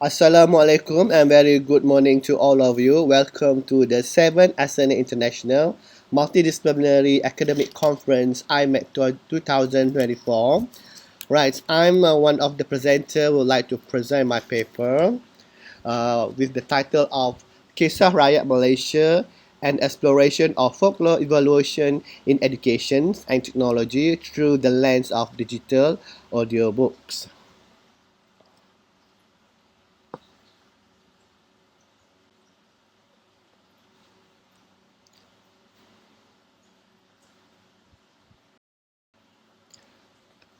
Assalamualaikum and very good morning to all of you. Welcome to the 7th Asana International Multidisciplinary Academic Conference IMAC 2024. Right, I'm one of the presenters who would like to present my paper with the title of Kisah Rakyat Malaysia: An Exploration of Folklore Evolution in Education and Technology through the Lens of Digital Audiobooks.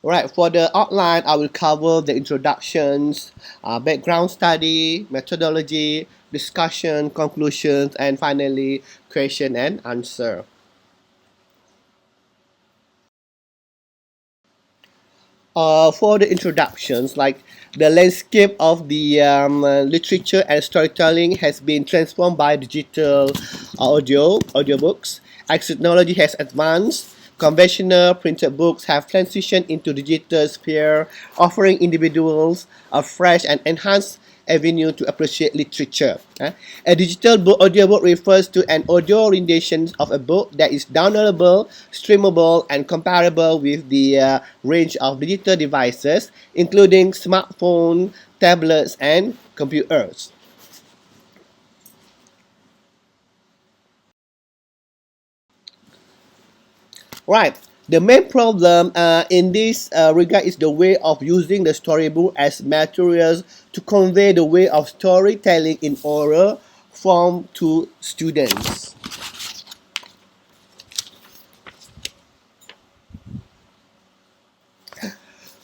Right, for the outline, I will cover the introductions, background study, methodology, discussion, conclusions, and finally, question and answer. For the introductions, like the landscape of the literature and storytelling has been transformed by digital audiobooks. As technology has advanced, conventional printed books have transitioned into digital sphere, offering individuals a fresh and enhanced avenue to appreciate literature. A digital audiobook refers to an audio rendition of a book that is downloadable, streamable, and comparable with the range of digital devices, including smartphones, tablets, and computers. Right. The main problem in this regard is the way of using the storybook as materials to convey the way of storytelling in oral form to students.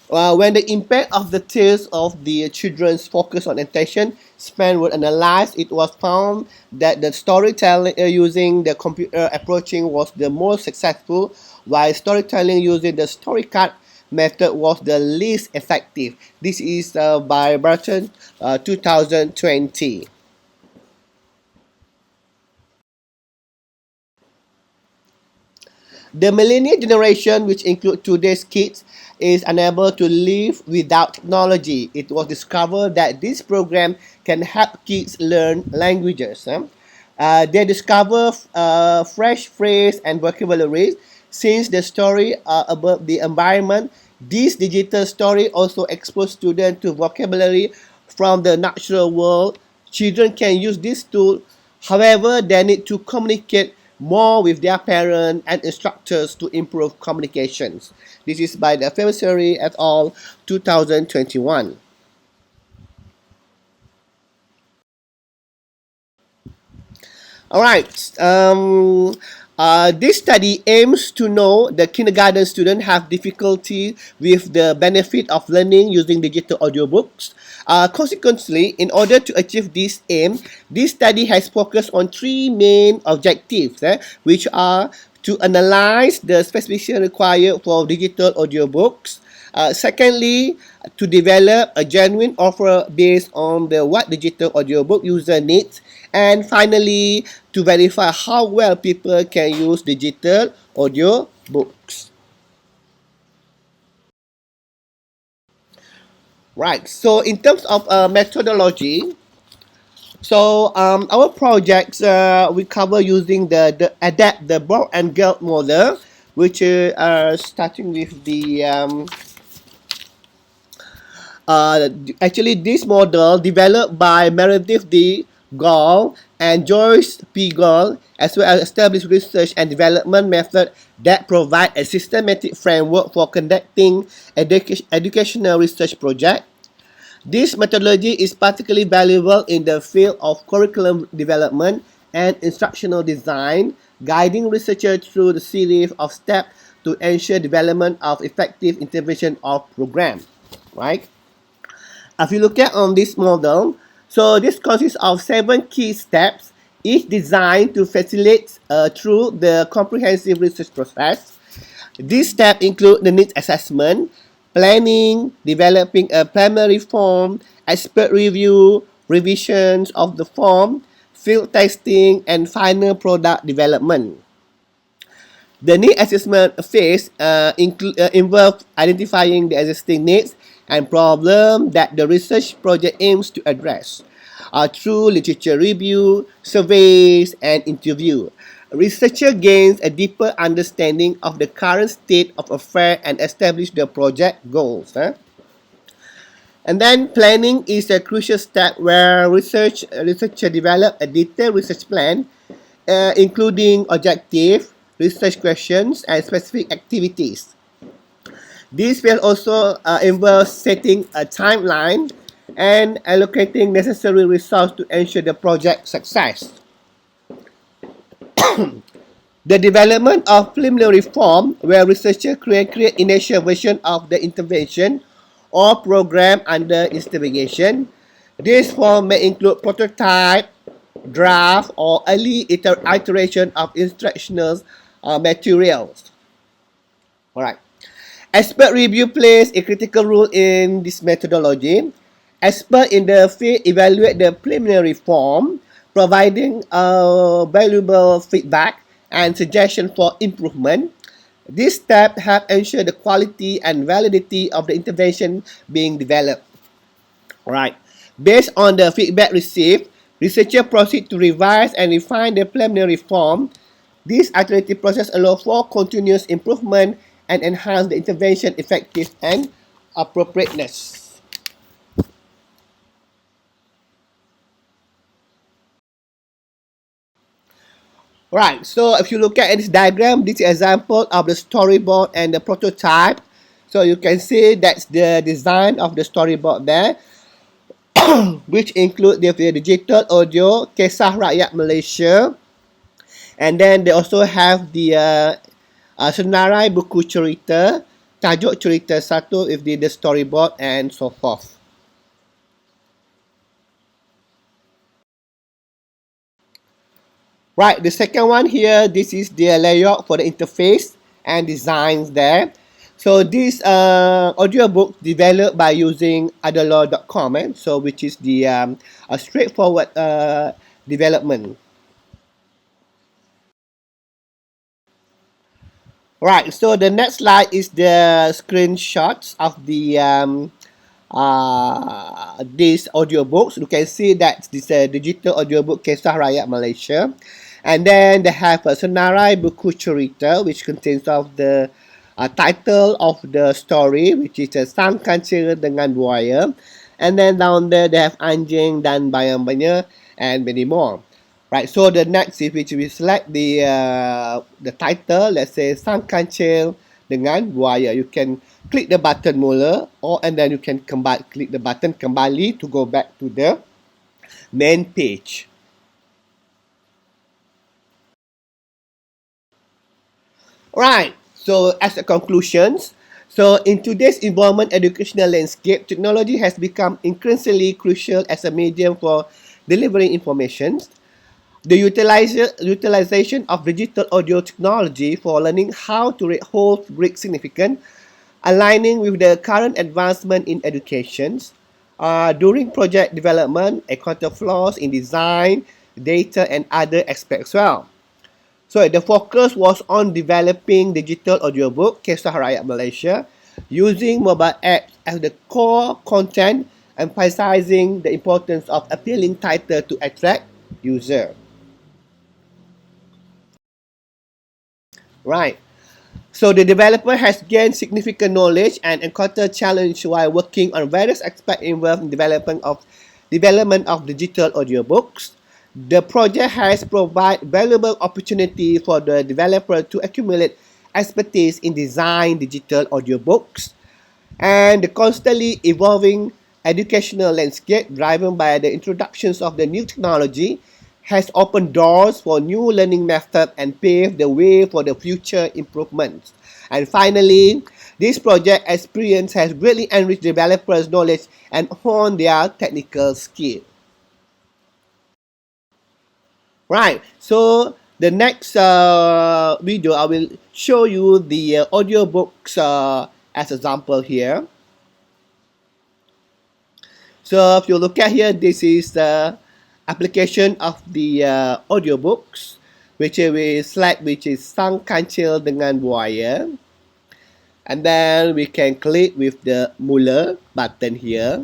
When the impact of the tales of the children's focus on attention span were analyzed, it was found that the storytelling using the computer approaching was the most successful, while storytelling using the story card method was the least effective. This is by Burton 2020. The millennial generation, which include today's kids, is unable to live without technology. It was discovered that this program can help kids learn languages. They discover fresh phrase and vocabularies. Since the story are about the environment, this digital story also expose students to vocabulary from the natural world. Children can use this tool. However, they need to communicate more with their parents and instructors to improve communications. This is by the February et al. 2021. All right. This study aims to know the kindergarten students have difficulty with the benefit of learning using digital audiobooks. Consequently, in order to achieve this aim, this study has focused on three main objectives, which are to analyze the specification required for digital audiobooks. Secondly, to develop a genuine offer based on the what digital audiobook user needs. And finally, to verify how well people can use digital audio books. Right, so in terms of methodology, so our projects we cover using the adapt the Borg and Geld model, which starting with the actually this model developed by Meredith D. Gall and Joyce P. Gall, as well as established research and development method that provide a systematic framework for conducting educational research project. This methodology is particularly valuable in the field of curriculum development and instructional design, guiding researchers through the series of steps to ensure development of effective intervention of program. Right? If you look at on this model, so this consists of 7 key steps, each designed to facilitate through the comprehensive research process. These steps include the needs assessment, planning, developing a primary form, expert review, revisions of the form, field testing, and final product development. The need assessment phase involves identifying the existing needs, and problem that the research project aims to address. Through literature review, surveys, and interview, a researcher gains a deeper understanding of the current state of affairs and establish the project goals. And then planning is a crucial step where researcher develop a detailed research plan, including objective, research questions, and specific activities. This will also involve setting a timeline and allocating necessary resources to ensure the project success. The development of preliminary form, where researchers create initial version of the intervention or program under investigation. This form may include prototype, draft, or early iteration of instructional materials. Alright. Expert review plays a critical role in this methodology. Experts in the field evaluate the preliminary form, providing valuable feedback and suggestions for improvement. This step helps ensure the quality and validity of the intervention being developed. Alright. Based on the feedback received, researchers proceed to revise and refine the preliminary form. This iterative process allows for continuous improvement and enhance the intervention effectiveness and appropriateness. Right, so if you look at this diagram, this is an example of the storyboard and the prototype. So you can see that's the design of the storyboard there, which include the digital audio, Kisah Rakyat Malaysia, and then they also have the senarai buku cerita, tajuk cerita satu with the storyboard and so forth. Right, the second one here, this is the layout for the interface and designs there. So this audiobook developed by using adalaw.com, so which is the a straightforward development. Right, so the next slide is the screenshots of the these audiobooks. You can see that this digital audiobook Kisah Rakyat Malaysia. And then they have a senarai buku cerita, which contains of the title of the story, which is Sang Kancil dengan Buaya. And then down there they have anjing dan bayang-bayang and many more. Right, so the next is which we select the title, let's say Sang Kancil dengan Buaya. You can click the button mula, or and then you can click the button kembali to go back to the main page. Right, so as a conclusions, so in today's involvement educational landscape, technology has become increasingly crucial as a medium for delivering information. The utilization of digital audio technology for learning how to read holds great significance, aligning with the current advancement in education. During project development, encounter flaws in design, data, and other aspects as well. So the focus was on developing digital audiobook Kisah Rakyat Malaysia using mobile apps as the core content, emphasizing the importance of appealing title to attract user. Right. So the developer has gained significant knowledge and encountered challenge while working on various aspects involved in development of digital audiobooks. The project has provided valuable opportunity for the developer to accumulate expertise in design digital audiobooks, and the constantly evolving educational landscape driven by the introductions of the new technology has opened doors for new learning methods and paved the way for the future improvements. And finally, this project experience has greatly enriched developers' knowledge and honed their technical skill. Right, so the next video I will show you the audiobooks as example here. So if you look at here, this is the application of the audiobooks, which we select, which is Sang Kancil dengan Buaya. And then we can click with the Mula button here.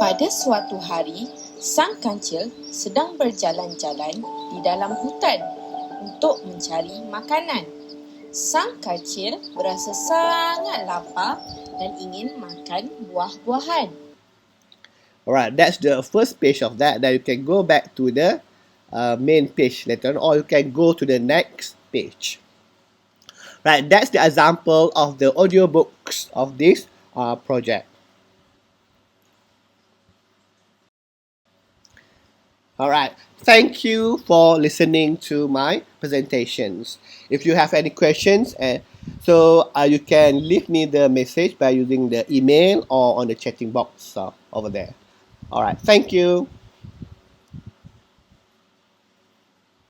Pada suatu hari, sang kancil sedang berjalan-jalan di dalam hutan untuk mencari makanan. Sang kancil berasa sangat lapar dan ingin makan buah-buahan. Alright, that's the first page of that. Then you can go back to the main page later on, or you can go to the next page. Right, that's the example of the audiobooks of this project. Alright, thank you for listening to my presentations. If you have any questions, you can leave me the message by using the email or on the chatting box over there. Alright, thank you.